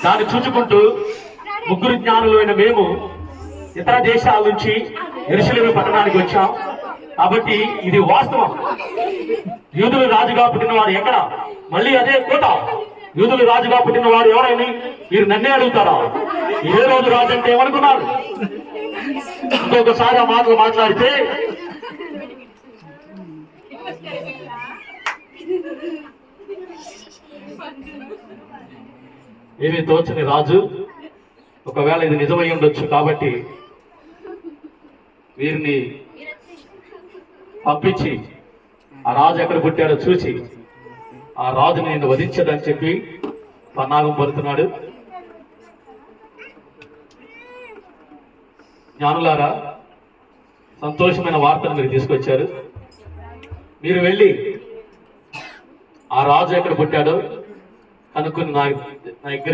దాన్ని చూచుకుంటూ ముగ్గురు జ్ఞానులైన మేము ఇతర దేశాల నుంచి యెరూషలేము పట్టణానికి వచ్చాం. కాబట్టి ఇది వాస్తవం. యూదులు రాజుగా పుట్టినవాడు ఎక్కడ? మళ్ళీ అదే కోట. యూదులు రాజుగా పుట్టినవాడు ఎవరైనా మీరు నన్నే అడుగుతారా? ఏ రోజు రాజు అంటే ఏమనుకున్నారు? ఇంకొకసారి ఆ మాటలు మాట్లాడితే ఏమీ తోచని రాజు. ఒకవేళ ఇది నిజమై ఉండొచ్చు. కాబట్టి వీరిని పంపించి ఆ రాజు ఎక్కడ పుట్టాడో చూసి ఆ రాజుని నేను వధించదని చెప్పి పన్నాగం పడుతున్నాడు. జ్ఞానులారా, సంతోషమైన వార్తను మీరు తీసుకొచ్చారు. మీరు వెళ్ళి ఆ రాజు ఎక్కడ పుట్టాడో కనుక్కుని నా దగ్గరికి